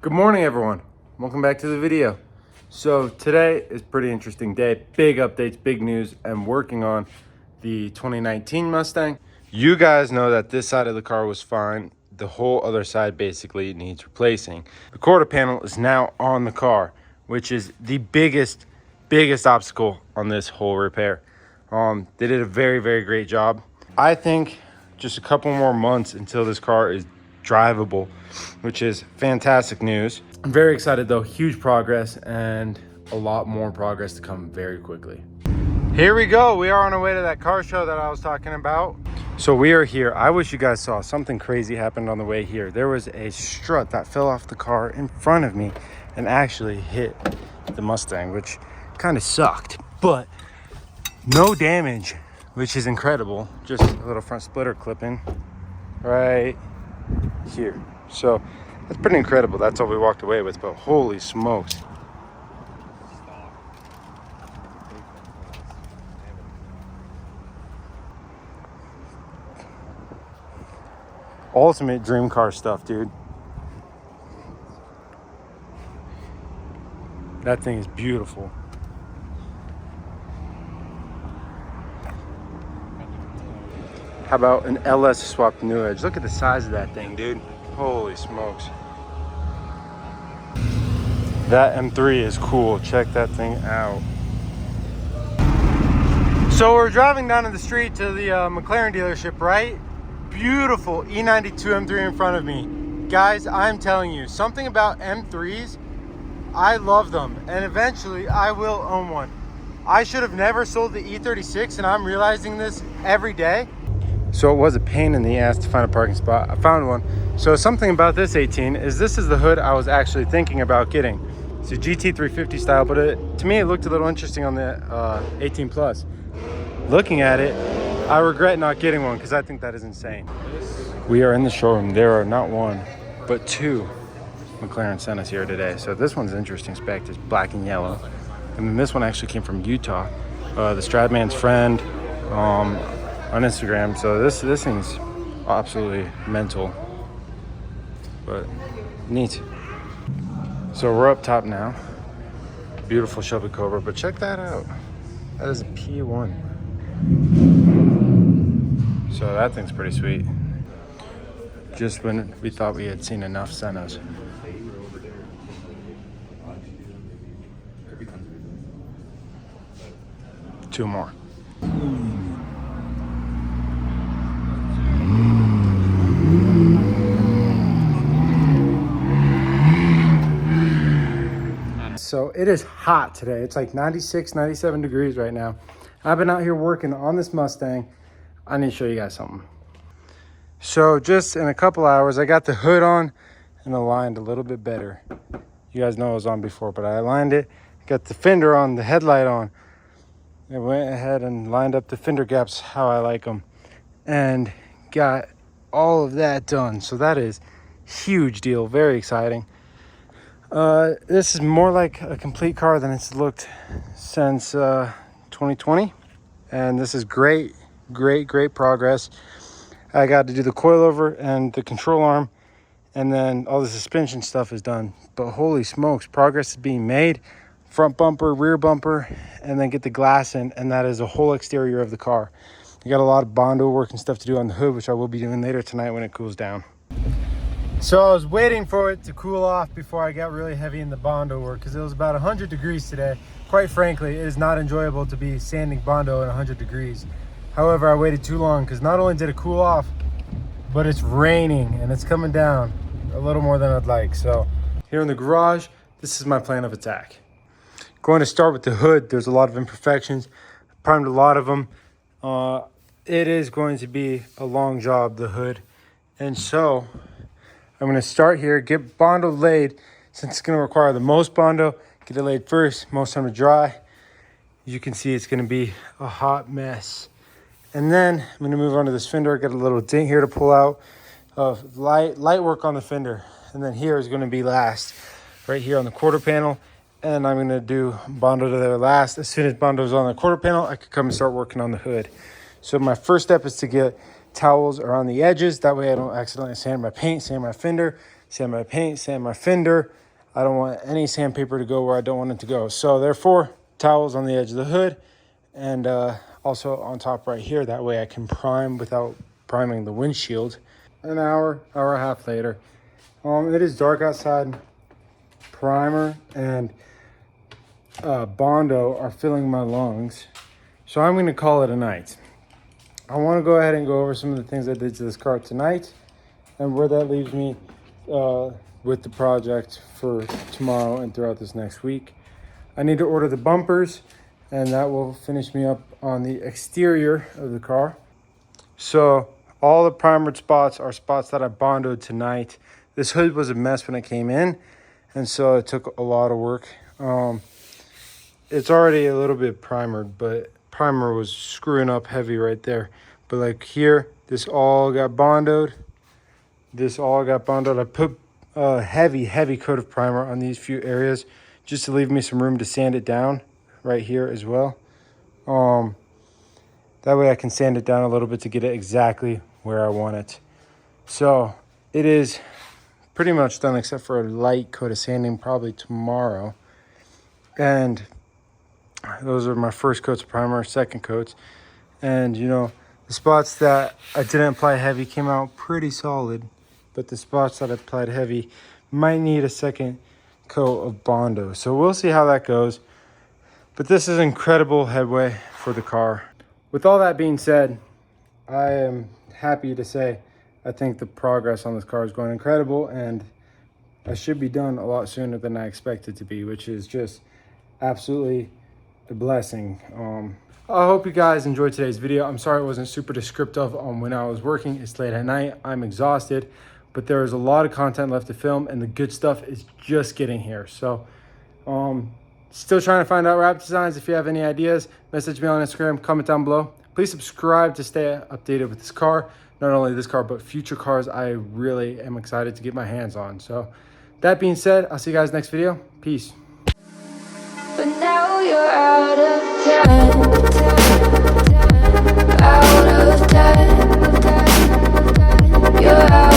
Good morning, everyone. Welcome back to the video. So today is a pretty interesting day. Big updates, big news. I'm working on the 2019 Mustang. You guys know that this side of the car was fine. The whole other side basically needs replacing. The quarter panel is now on the car, which is the biggest obstacle on this whole repair. They did a very great job. I think just a couple more months until this car is drivable, which is fantastic news. I'm very excited though. Huge progress and a lot more progress to come very quickly. Here we go. We are on our way to that car show that I was talking about. So we are here. I wish you guys saw something crazy happened on the way here. There was a strut that fell off the car in front of me and actually hit the Mustang, which kind of sucked, but no damage, which is incredible. Just a little front splitter clipping right here. So that's pretty incredible. That's all we walked away with, but holy smokes. Ultimate dream car stuff, dude. That thing is beautiful. How about an LS swapped new edge? Look at the size of that thing, dude. Holy smokes. That M3 is cool. Check that thing out. So we're driving down to the street to the McLaren dealership, right? Beautiful E92 M3 in front of me. Guys, I'm telling you, something about M3s, I love them. And eventually I will own one. I should have never sold the E36, and I'm realizing this every day. So it was a pain in the ass to find a parking spot. I found one. So something about this 18 is this is the hood I was actually thinking about getting. It's a GT350 style, but to me it looked a little interesting on the 18 Plus. Looking at it, I regret not getting one because I think that is insane. We are in the showroom. There are not one, but two McLaren sent us here today. So this one's interesting spec. It's black and yellow. And then this one actually came from Utah. The Stradman's friend on Instagram. So this thing's absolutely mental, but neat. So we're up top now. Beautiful Shelby Cobra, but check that out. That is a P1. So that thing's pretty sweet. Just when we thought we had seen enough Sennas. Two more. So it is hot today. It's like 96, 97 degrees right now. I've been out here working on this Mustang. I need to show you guys something. So just in a couple hours, I got the hood on and aligned a little bit better. You guys know it was on before, but I aligned it. Got the fender on, the headlight on. I went ahead and lined up the fender gaps how I like them. And got all of that done. So that is a huge deal, very exciting. This is more like a complete car than it's looked since 2020, and this is great progress. I got to do the coilover and the control arm, and then all the suspension stuff is done. But holy smokes, progress is being made. Front bumper, rear bumper, and then get the glass in, and that is a whole exterior of the car. You got a lot of Bondo work and stuff to do on the hood, which I will be doing later tonight when it cools down. So I was waiting for it to cool off before I got really heavy in the Bondo work because it was about 100 degrees today. Quite frankly, it is not enjoyable to be sanding Bondo at 100 degrees. However, I waited too long because not only did it cool off, but it's raining and it's coming down a little more than I'd like. So here in the garage, this is my plan of attack. Going to start with the hood. There's a lot of imperfections. I primed a lot of them. It is going to be a long job, the hood. And so I'm going to start here, get Bondo laid, since it's going to require the most Bondo. Get it laid first, most time to dry. You can see it's going to be a hot mess. And then I'm going to move on to this fender. I got a little dent here to pull out. Light work on the fender. And then here is going to be last, right here on the quarter panel. And I'm going to do Bondo to there last. As soon as Bondo's on the quarter panel, I could come and start working on the hood. So my first step is to get towels around the edges. That way I don't accidentally sand my paint, sand my fender. sand my paint, sand my fender. I don't want any sandpaper to go where I don't want it to go. So therefore, towels on the edge of the hood and also on top right here. That way I can prime without priming the windshield. An hour and a half later. It is dark outside. Primer and Bondo are filling my lungs. So I'm going to call it a night. I want to go ahead and go over some of the things I did to this car tonight and where that leaves me with the project for tomorrow and throughout this next week. I need to order the bumpers, and that will finish me up on the exterior of the car. So all the primered spots are spots that I bondoed tonight. This hood was a mess when it came in, and so it took a lot of work. It's already a little bit primered, but primer was screwing up heavy right there. But like here, this all got bondoed. I put a heavy coat of primer on these few areas just to leave me some room to sand it down right here as well. That way I can sand it down a little bit to get it exactly where I want it. So it is pretty much done except for a light coat of sanding probably tomorrow. And those are my first coats of primer, second coats. And you know, the spots that I didn't apply heavy came out pretty solid, but the spots that I applied heavy might need a second coat of Bondo. So we'll see how that goes. But this is incredible headway for the car. With all that being said, I am happy to say I think the progress on this car is going incredible, and I should be done a lot sooner than I expected to be, which is just absolutely a blessing. I hope you guys enjoyed today's video. I'm sorry it wasn't super descriptive on when I was working. It's late at night. I'm exhausted, but there is a lot of content left to film, and the good stuff is just getting here. So still trying to find out wrap designs. If you have any ideas, message me on Instagram, comment down below. Please subscribe to stay updated with this car. Not only this car, but future cars I really am excited to get my hands on. So that being said, I'll see you guys next video. Peace. But now you're out of time, out of time, you're out